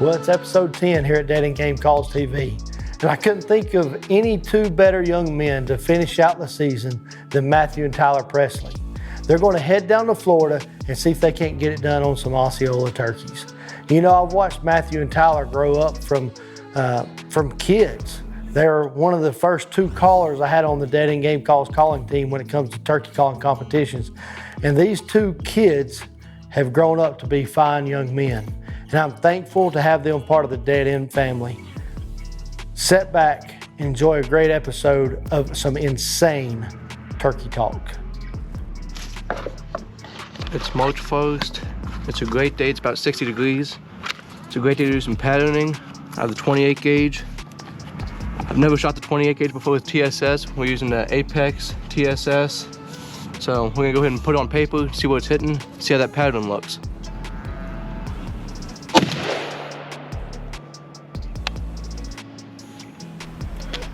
Well, it's episode 10 here at Dead End Game Calls TV. And I couldn't think of any two better young men to finish out the season than Matthew and Tyler Presley. They're going to head down to Florida and see if they can't get it done on some Osceola turkeys. You know, I've watched Matthew and Tyler grow up from kids. They're one of the first two callers I had on the Dead End Game Calls calling team when it comes to turkey calling competitions. And these two kids have grown up to be fine young men. And I'm thankful to have them part of the Dead End family. Sit back, enjoy a great episode of some insane turkey talk. It's March 1st. It's a great day. It's about 60 degrees. It's a great day to do some patterning out of the 28 gauge. I've never shot the 28 gauge before with TSS. We're using the Apex TSS. So we're gonna go ahead and put it on paper, see what it's hitting, see how that pattern looks.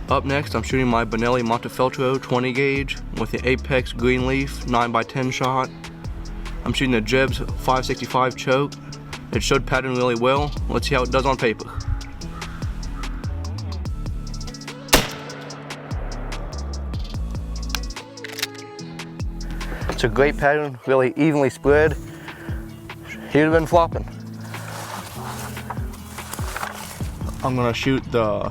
Up next, I'm shooting my Benelli Montefeltro 20 gauge with the Apex Greenleaf 9x10 shot. I'm shooting the Jeb's 565 choke. It showed pattern really well. Let's see how it does on paper. It's a great pattern, really evenly spread. He'd have been flopping. I'm gonna shoot the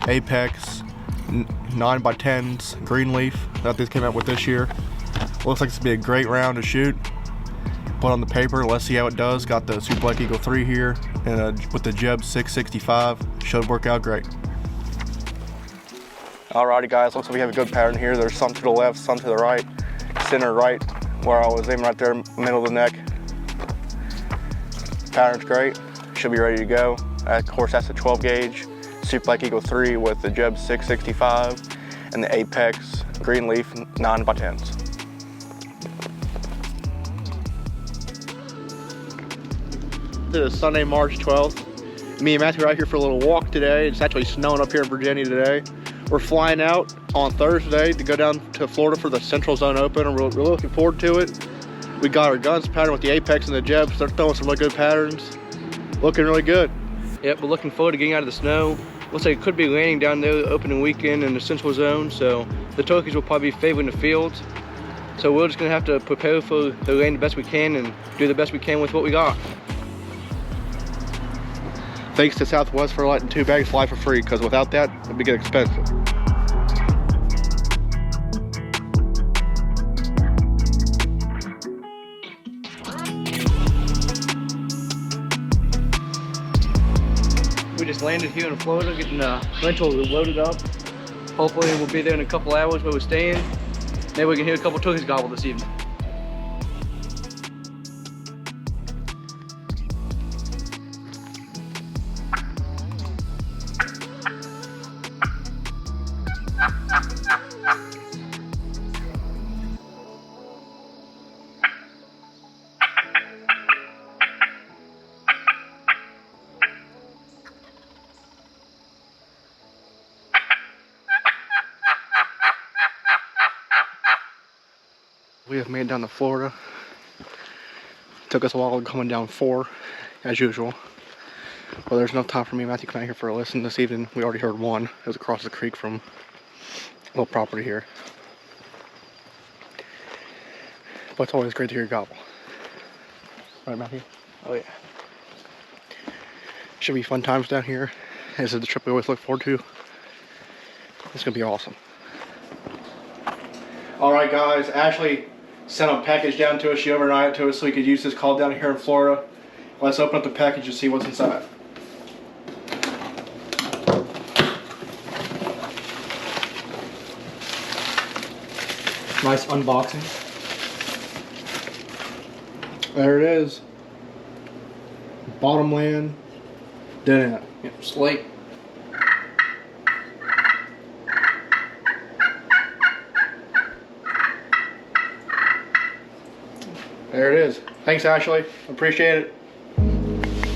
Apex 9x10s Greenleaf that this came out with this year. Looks like it's gonna be a great round to shoot. Put on the paper, let's see how it does. Got the Super Black Eagle 3 here, and with the Jeb 665, should work out great. Alrighty guys, looks like we have a good pattern here. There's some to the left, some to the right. Center right, where I was aiming right there, middle of the neck. Pattern's great, should be ready to go. Of course, that's a 12 gauge. Super Black Eagle 3 with the Jeb 665 and the Apex Greenleaf 9x10s. It is Sunday, March 12th. Me and Matthew are out here for a little walk today. It's actually snowing up here in Virginia today. We're flying out on Thursday to go down to Florida for the Central Zone Open, and we're looking forward to it. We got our guns patterned with the Apex and the Jeb, so they're throwing some really good patterns. Looking really good. Yep, we're looking forward to getting out of the snow. Looks like it could be raining down there the opening weekend in the Central Zone, so the turkeys will probably be favoring the fields. So we're just gonna have to prepare for the rain the best we can and do the best we can with what we got. Thanks to Southwest for letting 2 bags fly for free, because without that, it'd be getting expensive. We just landed here in Florida, getting the rental loaded up. Hopefully we'll be there in a couple hours where we're staying. Maybe we can hear a couple turkeys gobble this evening. We have made it down to Florida. Took us a while coming down 4, as usual. Well, there's enough time for me and Matthew to come out here for a listen this evening. We already heard one. It was across the creek from a little property here. But it's always great to hear gobble. Right, Matthew? Oh yeah. Should be fun times down here. This is the trip we always look forward to. It's gonna be awesome. All right, guys. Ashley sent a package down to us. She overnighted it to us so we could use this call down here in Florida. Let's open up the package and see what's inside. Nice unboxing. There it is. Bottomland dinner. Yep, slate. There it is. Thanks, Ashley. Appreciate it.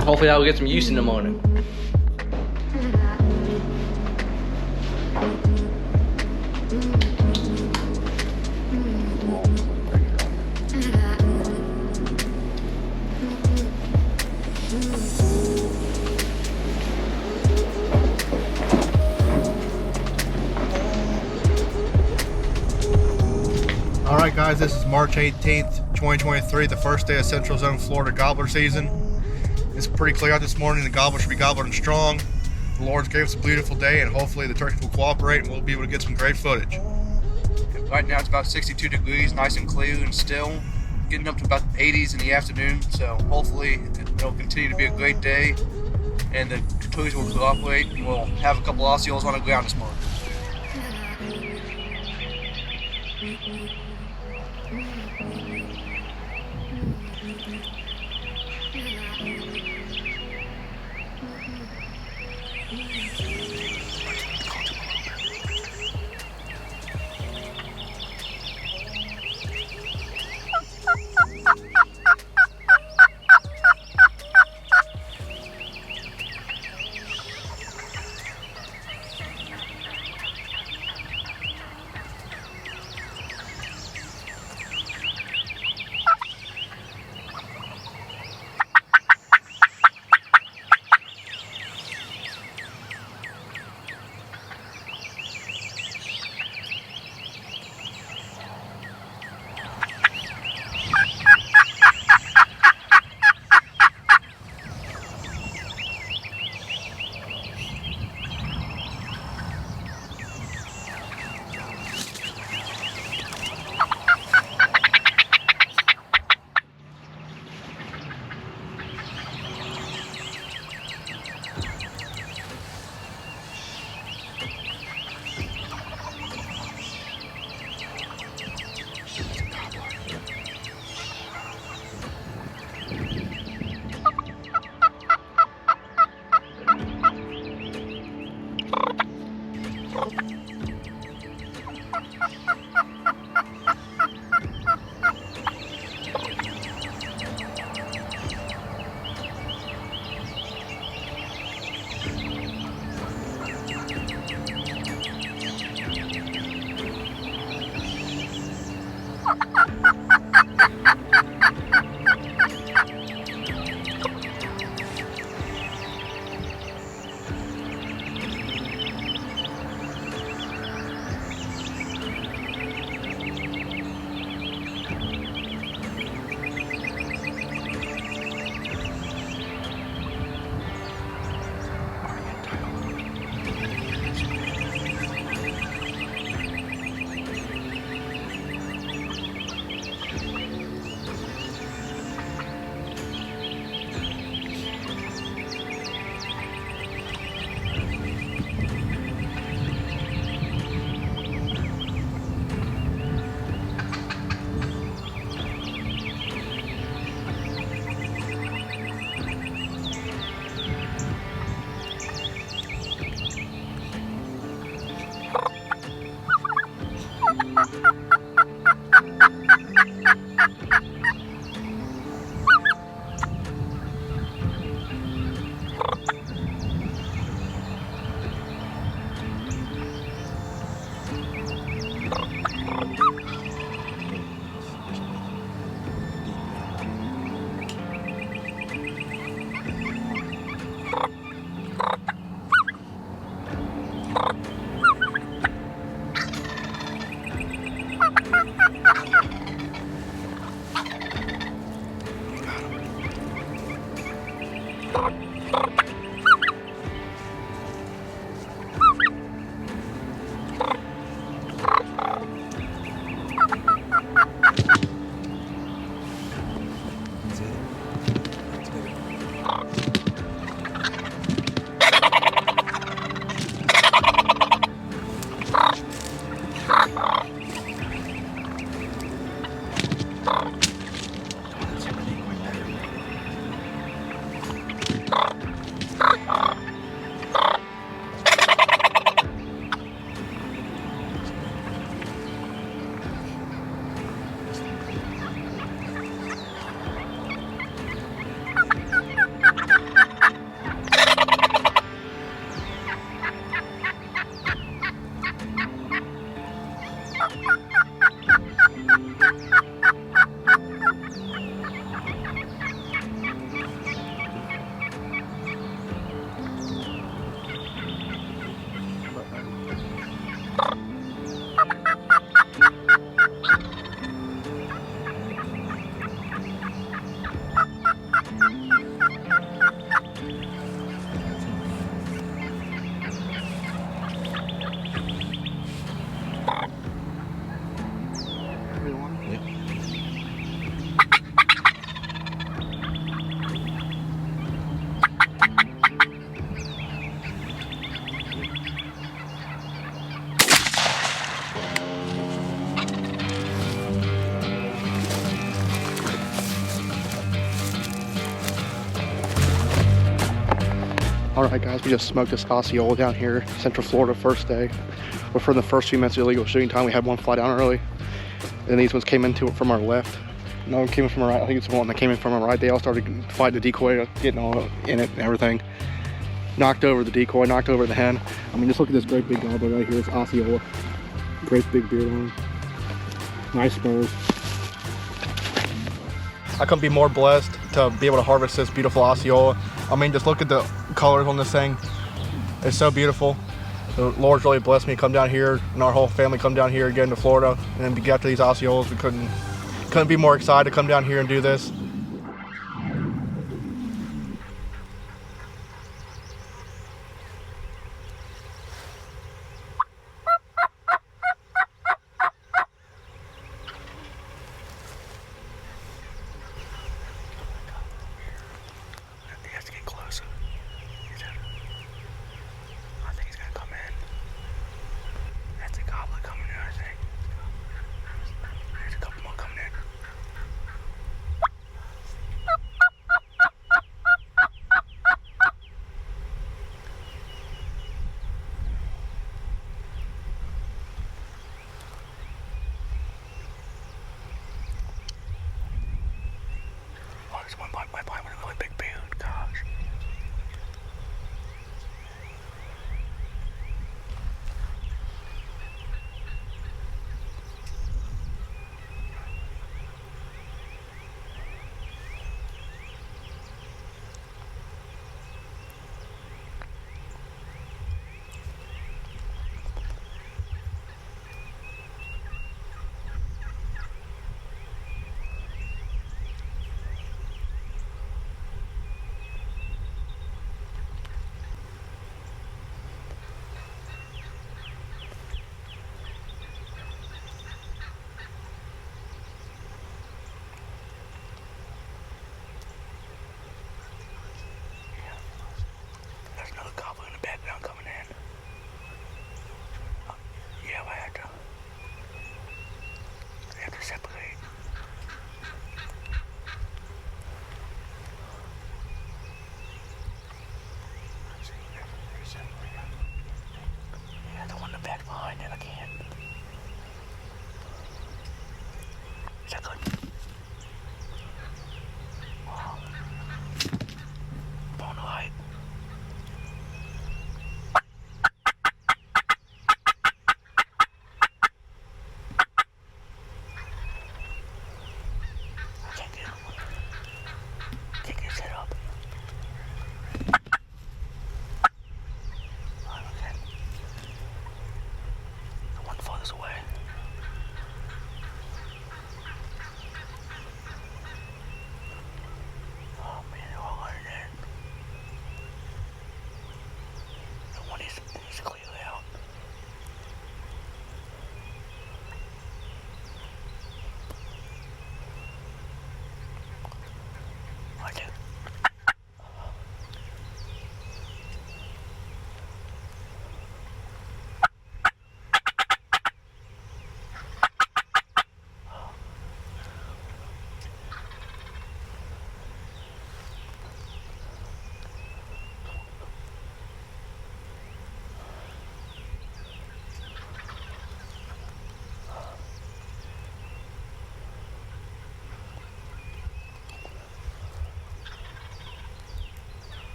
Hopefully that will get some use in the morning. Alright guys, this is March 18th, 2023, the first day of Central Zone Florida gobbler season. It's pretty clear out this morning. The gobblers should be gobbling strong. The Lord's gave us a beautiful day, and hopefully the turkeys will cooperate and we'll be able to get some great footage. Right now it's about 62 degrees, nice and clear and still. Getting up to about 80s in the afternoon, so hopefully it'll continue to be a great day and the turkeys will cooperate and we'll have a couple of Osceolas on the ground this morning. All right, guys, we just smoked this Osceola down here, Central Florida, first day. But for the first few minutes of illegal shooting time, we had one fly down early. And these ones came into it from our left. No one came in from our right. I think it's the one that came in from our right. They all started fighting the decoy, getting all in it and everything. Knocked over the decoy, knocked over the hen. I mean, just look at this great big gobbler right here. It's Osceola. Great big beard on him. Nice spurs. I couldn't be more blessed to be able to harvest this beautiful Osceola. I mean, just look at the colors on this thing. It's so beautiful. The Lord's really blessed me to come down here, and our whole family come down here again to Florida, and then get to these Osceolas. We couldn't be more excited to come down here and do this. There's one right behind with a really big beard, gosh.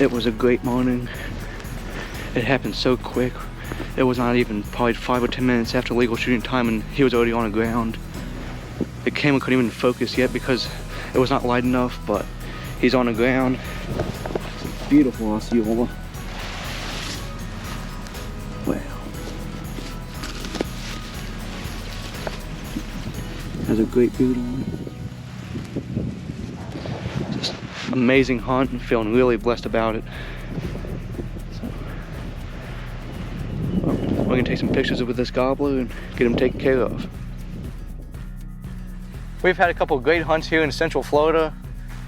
It was a great morning. It happened so quick. It was not even probably 5 or 10 minutes after legal shooting time and he was already on the ground. The camera couldn't even focus yet because it was not light enough, but he's on the ground. Beautiful Osceola. Has a great build on it. Just amazing hunt and feeling really blessed about it. So, we're gonna take some pictures with this gobbler and get him taken care of. We've had a couple of great hunts here in Central Florida.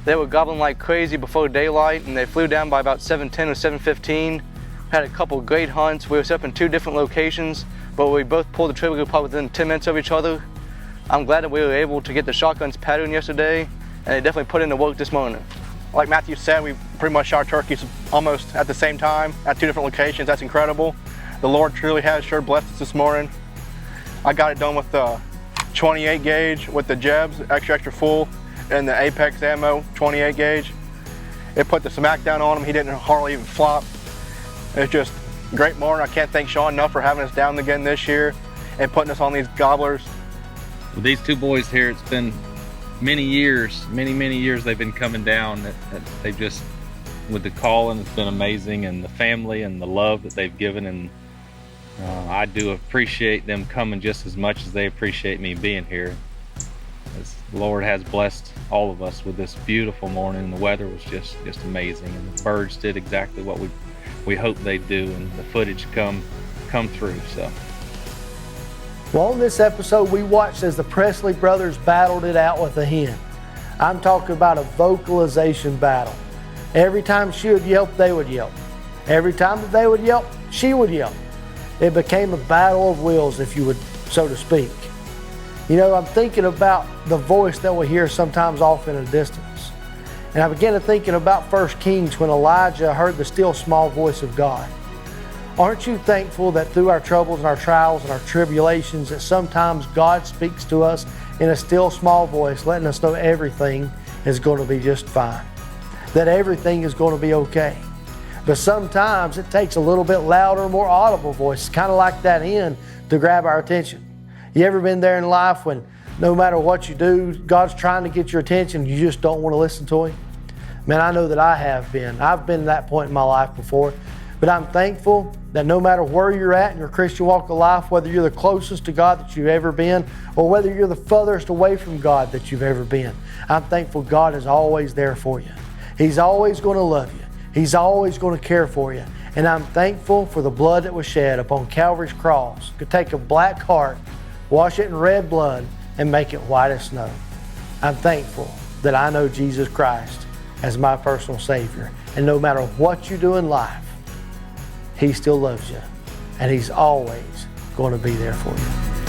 They were gobbling like crazy before daylight, and they flew down by about 7:10 or 7:15. Had a couple of great hunts. We were set up in 2 different locations, but we both pulled the trigger probably within 10 minutes of each other. I'm glad that we were able to get the shotguns patterned yesterday, and they definitely put in the work this morning. Like Matthew said, we pretty much shot turkeys almost at the same time at 2 different locations. That's incredible. The Lord truly has sure blessed us this morning. I got it done with the 28 gauge with the Jebs, extra full, and the Apex ammo 28 gauge. It put the smack down on him. He didn't hardly even flop. It's just a great morning. I can't thank Sean enough for having us down again this year and putting us on these gobblers. With these 2 boys here, it's been many years they've been coming down. They've just, with the calling, it's been amazing, and the family and the love that they've given, and I do appreciate them coming just as much as they appreciate me being here. As the Lord has blessed all of us with this beautiful morning. The weather was just amazing, and the birds did exactly what we hoped they'd do, and the footage come through. So, well, on this episode, we watched as the Presley brothers battled it out with a hen. I'm talking about a vocalization battle. Every time she would yelp, they would yelp. Every time that they would yelp, she would yelp. It became a battle of wills, if you would, so to speak. You know, I'm thinking about the voice that we hear sometimes off in a distance. And I began to thinking about 1 Kings when Elijah heard the still small voice of God. Aren't you thankful that through our troubles and our trials and our tribulations that sometimes God speaks to us in a still small voice, letting us know everything is going to be just fine, that everything is going to be okay. But sometimes it takes a little bit louder, more audible voice, kind of like that hen, to grab our attention. You ever been there in life when no matter what you do, God's trying to get your attention, you just don't want to listen to Him? Man, I know that I have been. I've been at that point in my life before. But I'm thankful that no matter where you're at in your Christian walk of life, whether you're the closest to God that you've ever been, or whether you're the furthest away from God that you've ever been, I'm thankful God is always there for you. He's always going to love you. He's always going to care for you. And I'm thankful for the blood that was shed upon Calvary's cross. Could take a black heart, wash it in red blood, and make it white as snow. I'm thankful that I know Jesus Christ as my personal Savior. And no matter what you do in life, He still loves you. And He's always going to be there for you.